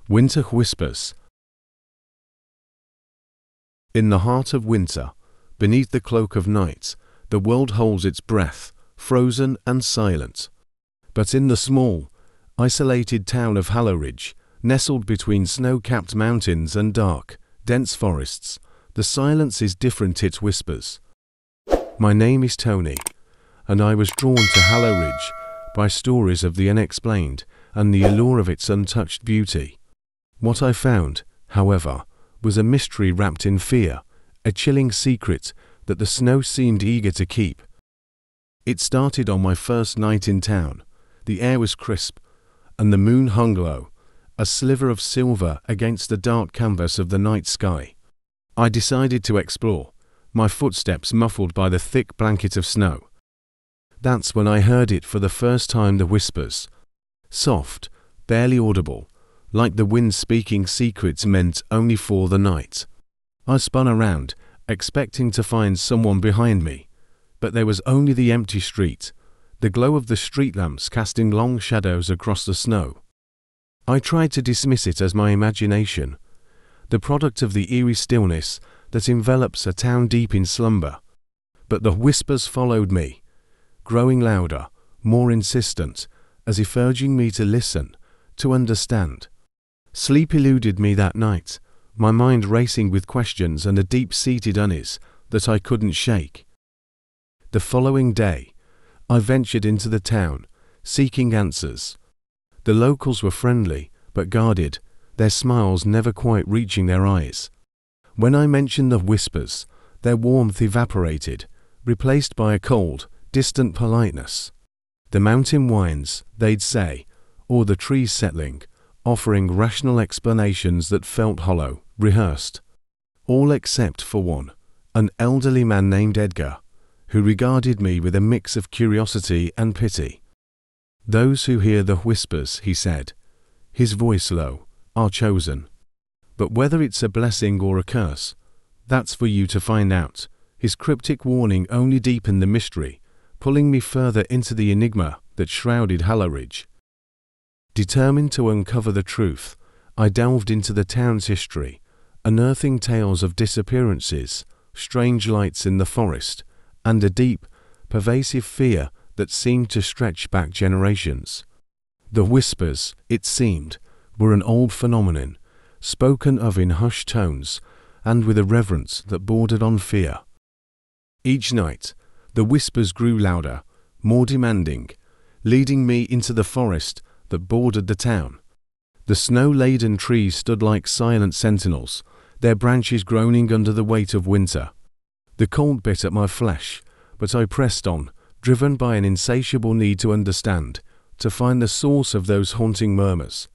Winter Whispers. In the heart of winter, beneath the cloak of night, the world holds its breath, frozen and silent. But in the small, isolated town of Halloridge, nestled between snow-capped mountains and dark, dense forests, the silence is different. It whispers. My name is Tony, and I was drawn to Halloridge by stories of the unexplained and the allure of its untouched beauty. What I found, however, was a mystery wrapped in fear, a chilling secret that the snow seemed eager to keep. It started on my first night in town. The air was crisp, and the moon hung low, a sliver of silver against the dark canvas of the night sky. I decided to explore, my footsteps muffled by the thick blanket of snow. That's when I heard it for the first time, the whispers. Soft, barely audible, like the wind speaking secrets meant only for the night. I spun around, expecting to find someone behind me, but there was only the empty street, the glow of the street lamps casting long shadows across the snow. I tried to dismiss it as my imagination, the product of the eerie stillness that envelops a town deep in slumber. But the whispers followed me, growing louder, more insistent, as if urging me to listen, to understand. Sleep eluded me that night, my mind racing with questions and a deep-seated unease that I couldn't shake. The following day, I ventured into the town, seeking answers. The locals were friendly, but guarded, their smiles never quite reaching their eyes. When I mentioned the whispers, their warmth evaporated, replaced by a cold, distant politeness. The mountain winds, they'd say, or the trees settling, offering rational explanations that felt hollow, rehearsed. All except for one, an elderly man named Edgar, who regarded me with a mix of curiosity and pity. Those who hear the whispers, he said, his voice low, are chosen. But whether it's a blessing or a curse, that's for you to find out. His cryptic warning only deepened the mystery, pulling me further into the enigma that shrouded Halloridge. Determined to uncover the truth, I delved into the town's history, unearthing tales of disappearances, strange lights in the forest, and a deep, pervasive fear that seemed to stretch back generations. The whispers, it seemed, were an old phenomenon, spoken of in hushed tones and with a reverence that bordered on fear. Each night, the whispers grew louder, more demanding, leading me into the forest that bordered the town. The snow-laden trees stood like silent sentinels, their branches groaning under the weight of winter. The cold bit at my flesh, but I pressed on, driven by an insatiable need to understand, to find the source of those haunting murmurs.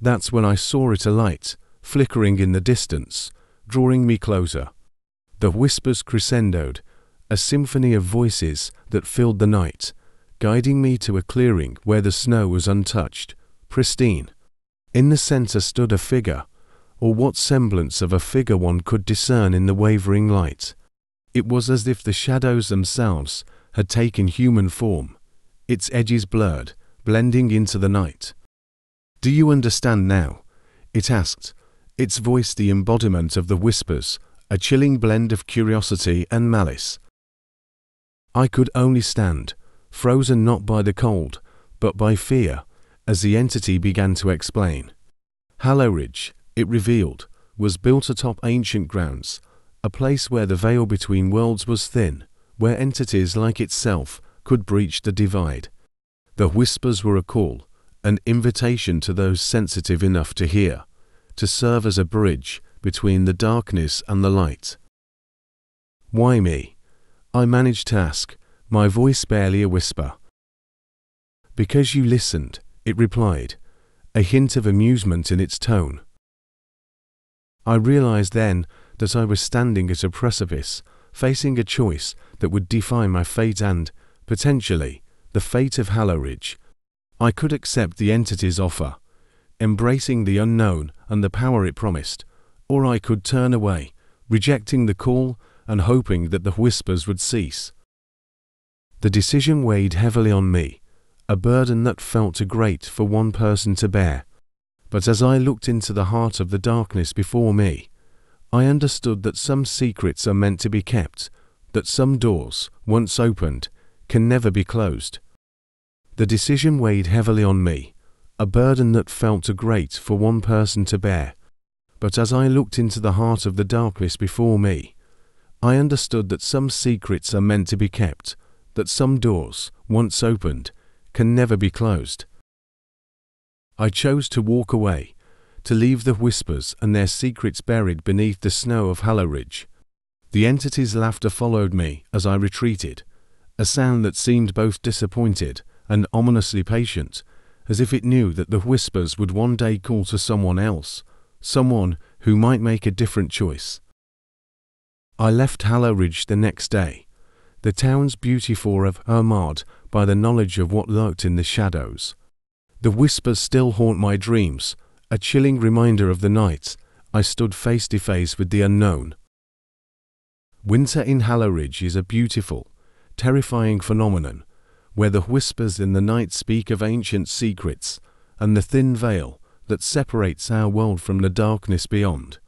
That's when I saw it alight, flickering in the distance, drawing me closer. The whispers crescendoed, a symphony of voices that filled the night, guiding me to a clearing where the snow was untouched, pristine. In the center stood a figure, or what semblance of a figure one could discern in the wavering light. It was as if the shadows themselves had taken human form, its edges blurred, blending into the night. "Do you understand now?" it asked, its voice the embodiment of the whispers, a chilling blend of curiosity and malice. I could only stand, frozen not by the cold, but by fear, as the entity began to explain. Halloridge, it revealed, was built atop ancient grounds, a place where the veil between worlds was thin, where entities like itself could breach the divide. The whispers were a call, an invitation to those sensitive enough to hear, to serve as a bridge between the darkness and the light. Why me? I managed to ask, my voice barely a whisper. "Because you listened," it replied, a hint of amusement in its tone. I realized then that I was standing at a precipice, facing a choice that would define my fate and, potentially, the fate of Halloridge. I could accept the entity's offer, embracing the unknown and the power it promised, or I could turn away, rejecting the call and hoping that the whispers would cease. The decision weighed heavily on me, a burden that felt too great for one person to bear. But as I looked into the heart of the darkness before me, I understood that some secrets are meant to be kept, that some doors, once opened, can never be closed. The decision weighed heavily on me, a burden that felt too great for one person to bear. But as I looked into the heart of the darkness before me, I understood that some secrets are meant to be kept, that some doors, once opened, can never be closed. I chose to walk away, to leave the whispers and their secrets buried beneath the snow of Halloridge. The entity's laughter followed me as I retreated, a sound that seemed both disappointed and ominously patient, as if it knew that the whispers would one day call to someone else, someone who might make a different choice. I left Halloridge the next day, the town's beauty marred by the knowledge of what lurked in the shadows. The whispers still haunt my dreams, a chilling reminder of the night I stood face to face with the unknown. Winter in Halloridge is a beautiful, terrifying phenomenon, where the whispers in the night speak of ancient secrets and the thin veil that separates our world from the darkness beyond.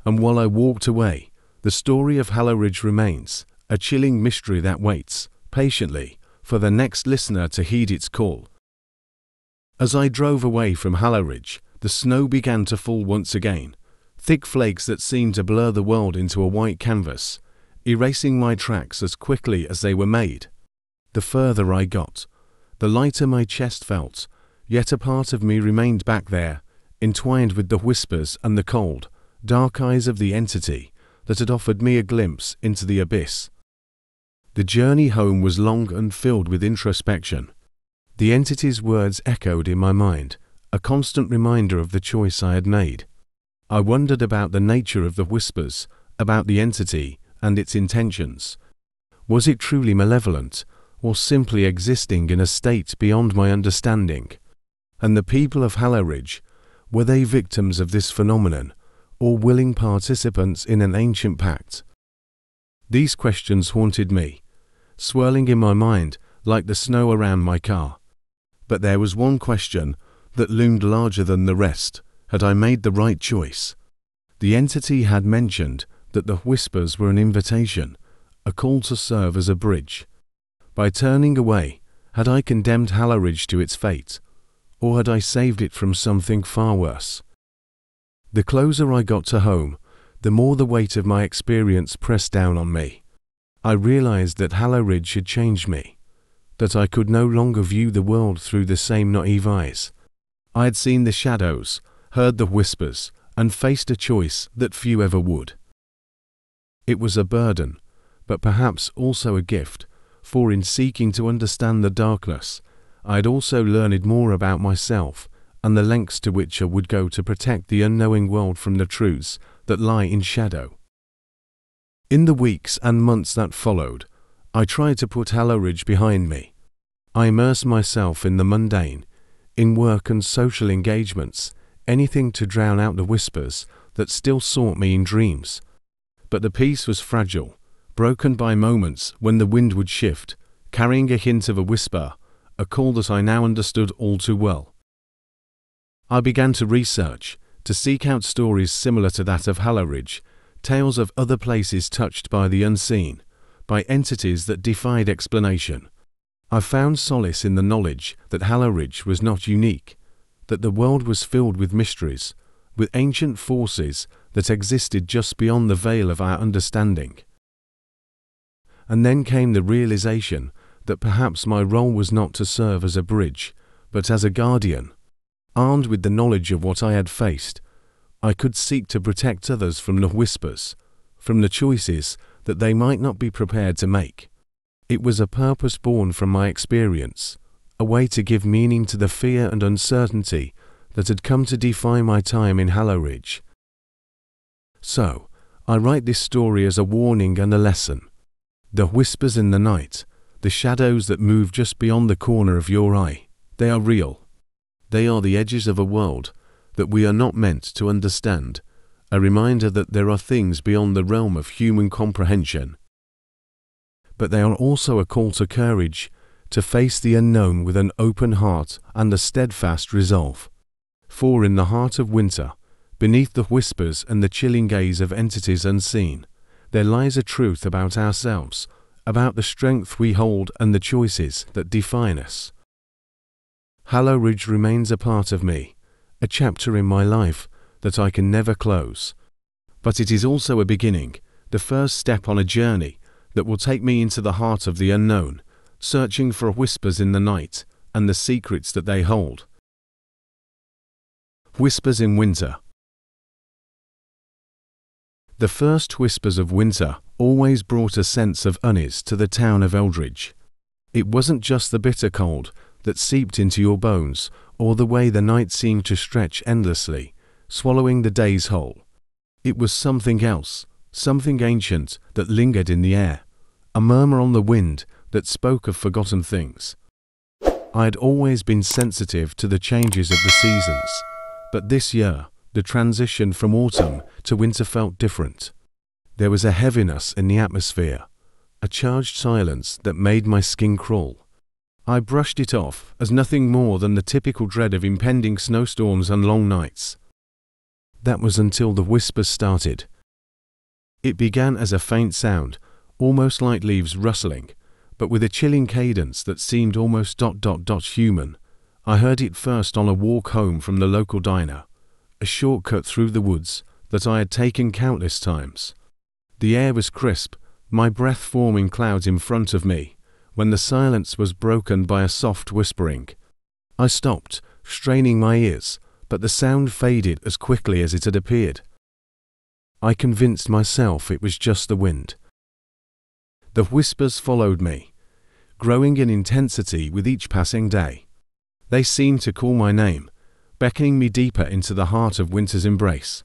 And while I walked away, the story of Halloridge remains, a chilling mystery that waits, patiently, for the next listener to heed its call. As I drove away from Halloridge, the snow began to fall once again, thick flakes that seemed to blur the world into a white canvas, erasing my tracks as quickly as they were made. The further I got, the lighter my chest felt, yet a part of me remained back there, entwined with the whispers and the cold, dark eyes of the entity that had offered me a glimpse into the abyss. The journey home was long and filled with introspection. The entity's words echoed in my mind, a constant reminder of the choice I had made. I wondered about the nature of the whispers, about the entity and its intentions. Was it truly malevolent, or simply existing in a state beyond my understanding? And the people of Halloridge, were they victims of this phenomenon, or willing participants in an ancient pact? These questions haunted me, swirling in my mind like the snow around my car. But there was one question that loomed larger than the rest. Had I made the right choice? The entity had mentioned that the whispers were an invitation, a call to serve as a bridge. By turning away, had I condemned Halloridge to its fate, or had I saved it from something far worse? The closer I got to home, the more the weight of my experience pressed down on me. I realized that Halloridge had changed me, that I could no longer view the world through the same naive eyes. I had seen the shadows, heard the whispers, and faced a choice that few ever would. It was a burden, but perhaps also a gift, for in seeking to understand the darkness, I had also learned more about myself and the lengths to which I would go to protect the unknowing world from the truths that lie in shadow. In the weeks and months that followed, I tried to put Halloridge behind me. I immersed myself in the mundane, in work and social engagements, anything to drown out the whispers that still sought me in dreams. But the peace was fragile, broken by moments when the wind would shift, carrying a hint of a whisper, a call that I now understood all too well. I began to research, to seek out stories similar to that of Halloridge, tales of other places touched by the unseen, by entities that defied explanation. I found solace in the knowledge that Halloridge was not unique, that the world was filled with mysteries, with ancient forces that existed just beyond the veil of our understanding. And then came the realization that perhaps my role was not to serve as a bridge, but as a guardian. Armed with the knowledge of what I had faced, I could seek to protect others from the whispers, from the choices that they might not be prepared to make. It was a purpose born from my experience, a way to give meaning to the fear and uncertainty that had come to define my time in Halloridge. So, I write this story as a warning and a lesson. The whispers in the night, the shadows that move just beyond the corner of your eye, they are real. They are the edges of a world that we are not meant to understand, a reminder that there are things beyond the realm of human comprehension. But they are also a call to courage, to face the unknown with an open heart and a steadfast resolve. For in the heart of winter, beneath the whispers and the chilling gaze of entities unseen, there lies a truth about ourselves, about the strength we hold and the choices that define us. Hallow Ridge remains a part of me, a chapter in my life that I can never close. But it is also a beginning, the first step on a journey that will take me into the heart of the unknown, searching for whispers in the night and the secrets that they hold. Whispers in winter. The first whispers of winter always brought a sense of unease to the town of Eldridge. It wasn't just the bitter cold that seeped into your bones, or the way the night seemed to stretch endlessly, swallowing the days whole. It was something else, something ancient that lingered in the air, a murmur on the wind that spoke of forgotten things. I had always been sensitive to the changes of the seasons, but this year, the transition from autumn to winter felt different. There was a heaviness in the atmosphere, a charged silence that made my skin crawl. I brushed it off as nothing more than the typical dread of impending snowstorms and long nights. That was until the whispers started. It began as a faint sound, almost like leaves rustling, but with a chilling cadence that seemed almost human. I heard it first on a walk home from the local diner, a shortcut through the woods that I had taken countless times. The air was crisp, my breath forming clouds in front of me, when the silence was broken by a soft whispering. I stopped, straining my ears, but the sound faded as quickly as it had appeared. I convinced myself it was just the wind. The whispers followed me, growing in intensity with each passing day. They seemed to call my name, beckoning me deeper into the heart of winter's embrace.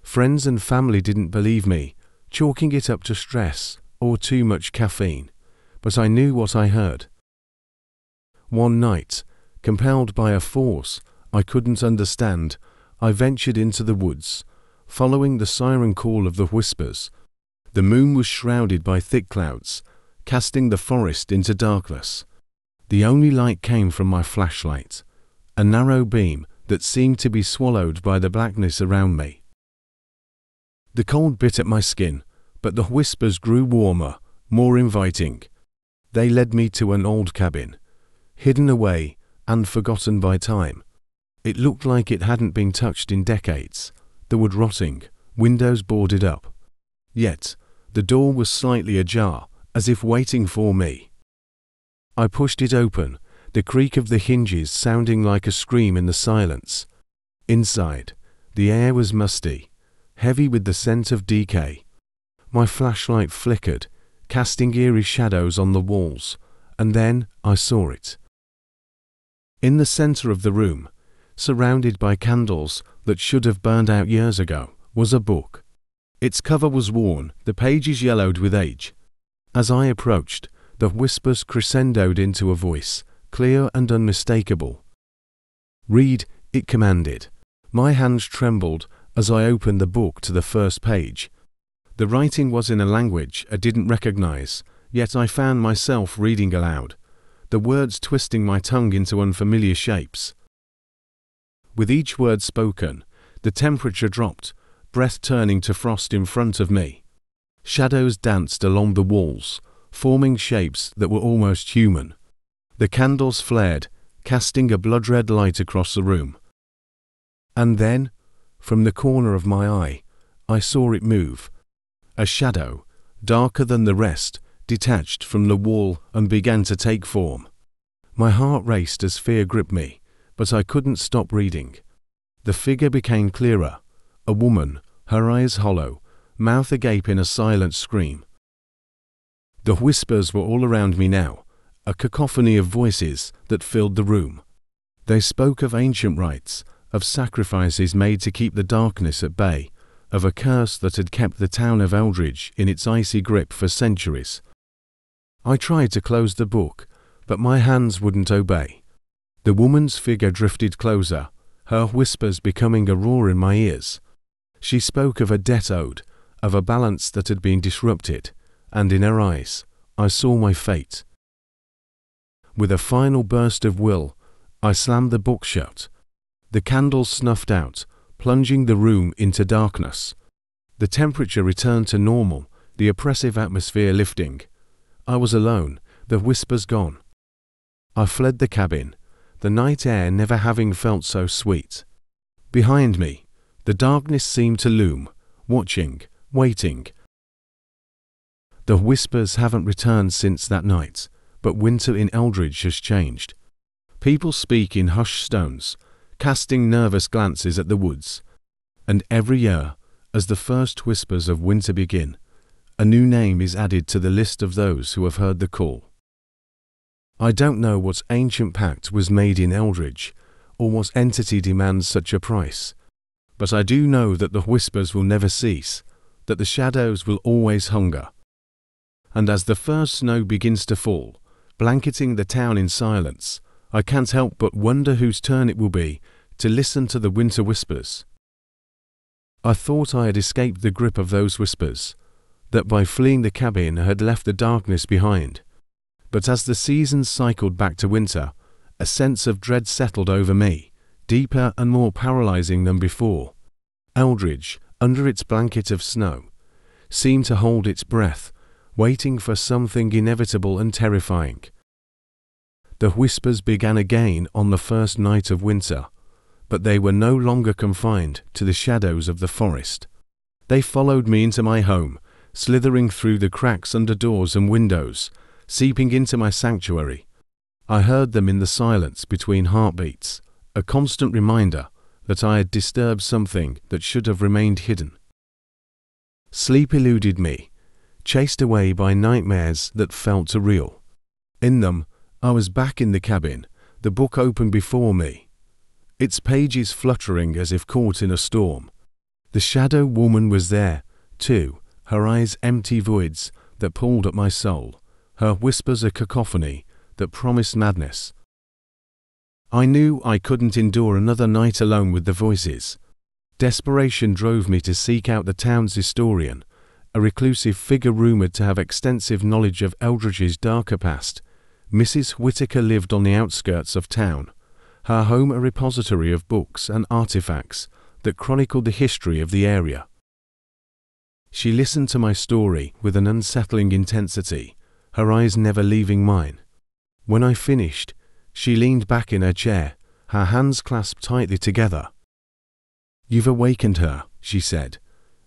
Friends and family didn't believe me, chalking it up to stress or too much caffeine, but I knew what I heard. One night, compelled by a force I couldn't understand, I ventured into the woods, following the siren call of the whispers. The moon was shrouded by thick clouds, casting the forest into darkness. The only light came from my flashlight, a narrow beam that seemed to be swallowed by the blackness around me. The cold bit at my skin, but the whispers grew warmer, more inviting. They led me to an old cabin, hidden away and forgotten by time. It looked like it hadn't been touched in decades, the wood rotting, windows boarded up. Yet, the door was slightly ajar, as if waiting for me. I pushed it open, the creak of the hinges sounding like a scream in the silence. Inside, the air was musty, heavy with the scent of decay. My flashlight flickered, casting eerie shadows on the walls, and then I saw it. In the center of the room, surrounded by candles that should have burned out years ago, was a book. Its cover was worn, the pages yellowed with age. As I approached, the whispers crescendoed into a voice, clear and unmistakable. "Read," it commanded. My hands trembled as I opened the book to the first page. The writing was in a language I didn't recognize, yet I found myself reading aloud, the words twisting my tongue into unfamiliar shapes. With each word spoken, the temperature dropped, breath turning to frost in front of me. Shadows danced along the walls, forming shapes that were almost human. The candles flared, casting a blood-red light across the room. And then, from the corner of my eye, I saw it move. A shadow, darker than the rest, detached from the wall and began to take form. My heart raced as fear gripped me, but I couldn't stop reading. The figure became clearer, a woman, her eyes hollow, mouth agape in a silent scream. The whispers were all around me now, a cacophony of voices that filled the room. They spoke of ancient rites, of sacrifices made to keep the darkness at bay, of a curse that had kept the town of Eldridge in its icy grip for centuries. I tried to close the book, but my hands wouldn't obey. The woman's figure drifted closer, her whispers becoming a roar in my ears. She spoke of a debt owed, of a balance that had been disrupted, and in her eyes, I saw my fate. With a final burst of will, I slammed the book shut. The candles snuffed out, plunging the room into darkness. The temperature returned to normal, the oppressive atmosphere lifting. I was alone, the whispers gone. I fled the cabin, the night air never having felt so sweet. Behind me, the darkness seemed to loom, watching, waiting. The whispers haven't returned since that night, but winter in Eldridge has changed. People speak in hushed tones, casting nervous glances at the woods. And every year, as the first whispers of winter begin, a new name is added to the list of those who have heard the call. I don't know what ancient pact was made in Eldridge, or what entity demands such a price, but I do know that the whispers will never cease, that the shadows will always hunger. And as the first snow begins to fall, blanketing the town in silence, I can't help but wonder whose turn it will be to listen to the winter whispers. I thought I had escaped the grip of those whispers, that by fleeing the cabin I had left the darkness behind. But as the seasons cycled back to winter, a sense of dread settled over me, deeper and more paralyzing than before. Eldridge, under its blanket of snow, seemed to hold its breath, waiting for something inevitable and terrifying. The whispers began again on the first night of winter, but they were no longer confined to the shadows of the forest. They followed me into my home, slithering through the cracks under doors and windows, seeping into my sanctuary. I heard them in the silence between heartbeats, a constant reminder that I had disturbed something that should have remained hidden. Sleep eluded me, chased away by nightmares that felt real. In them, I was back in the cabin, the book open before me, its pages fluttering as if caught in a storm. The shadow woman was there, too, her eyes empty voids that pulled at my soul, her whispers a cacophony that promised madness. I knew I couldn't endure another night alone with the voices. Desperation drove me to seek out the town's historian, a reclusive figure rumoured to have extensive knowledge of Eldridge's darker past. Mrs. Whitaker lived on the outskirts of town, her home a repository of books and artifacts that chronicled the history of the area. She listened to my story with an unsettling intensity, her eyes never leaving mine. When I finished, she leaned back in her chair, her hands clasped tightly together. "You've awakened her," she said,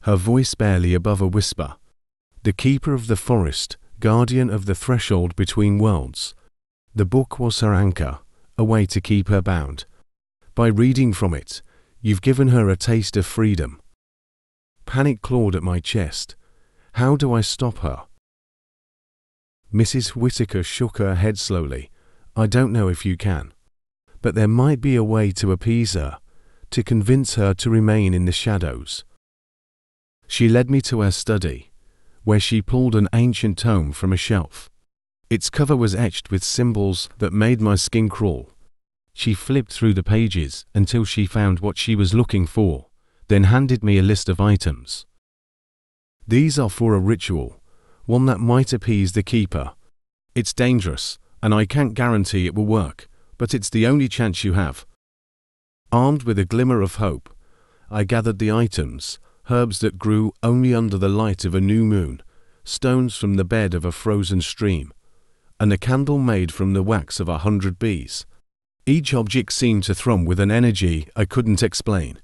her voice barely above a whisper. The keeper of the forest, guardian of the threshold between worlds. The book was her anchor, a way to keep her bound. By reading from it, you've given her a taste of freedom. Panic clawed at my chest. How do I stop her? Mrs. Whitaker shook her head slowly. I don't know if you can. But there might be a way to appease her, to convince her to remain in the shadows. She led me to her study, where she pulled an ancient tome from a shelf. Its cover was etched with symbols that made my skin crawl. She flipped through the pages until she found what she was looking for, then handed me a list of items. "These are for a ritual, one that might appease the keeper. It's dangerous, and I can't guarantee it will work, but it's the only chance you have." Armed with a glimmer of hope, I gathered the items, herbs that grew only under the light of a new moon, stones from the bed of a frozen stream, and a candle made from the wax of 100 bees. Each object seemed to thrum with an energy I couldn't explain.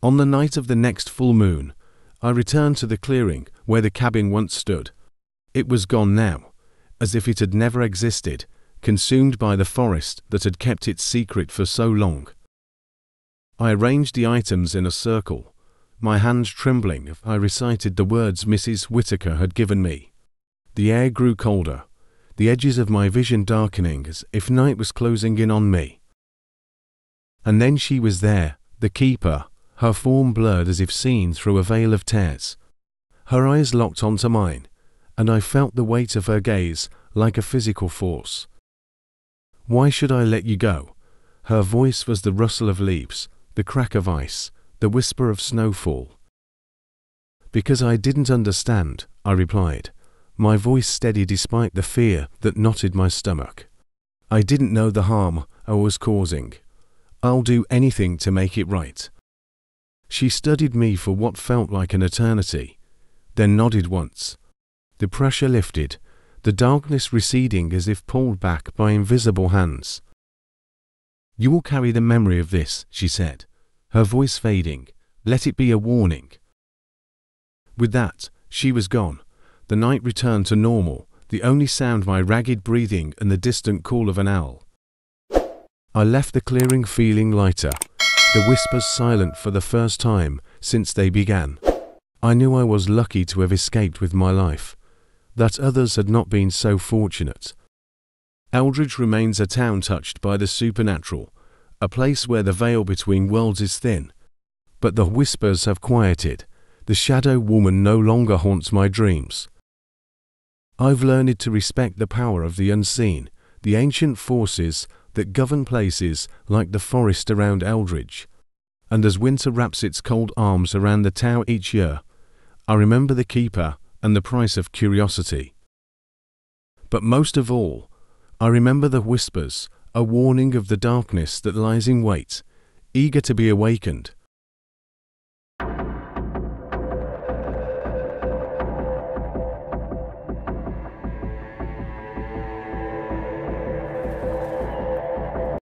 On the night of the next full moon, I returned to the clearing where the cabin once stood. It was gone now, as if it had never existed, consumed by the forest that had kept its secret for so long. I arranged the items in a circle, my hands trembling as I recited the words Mrs. Whitaker had given me. The air grew colder, the edges of my vision darkening as if night was closing in on me. And then she was there, the keeper, her form blurred as if seen through a veil of tears. Her eyes locked onto mine, and I felt the weight of her gaze like a physical force. "Why should I let you go?" Her voice was the rustle of leaves, the crack of ice, the whisper of snowfall. "Because I didn't understand," I replied, my voice steady despite the fear that knotted my stomach. "I didn't know the harm I was causing. I'll do anything to make it right." She studied me for what felt like an eternity, then nodded once. The pressure lifted, the darkness receding as if pulled back by invisible hands. "You will carry the memory of this," she said, her voice fading. "Let it be a warning." With that, she was gone. The night returned to normal, the only sound my ragged breathing and the distant call of an owl. I left the clearing feeling lighter, the whispers silent for the first time since they began. I knew I was lucky to have escaped with my life, that others had not been so fortunate. Eldridge remains a town touched by the supernatural, a place where the veil between worlds is thin. But the whispers have quieted. The shadow woman no longer haunts my dreams. I've learned to respect the power of the unseen, the ancient forces that govern places like the forest around Eldridge. And as winter wraps its cold arms around the tower each year, I remember the keeper and the price of curiosity. But most of all, I remember the whispers, a warning of the darkness that lies in wait, eager to be awakened.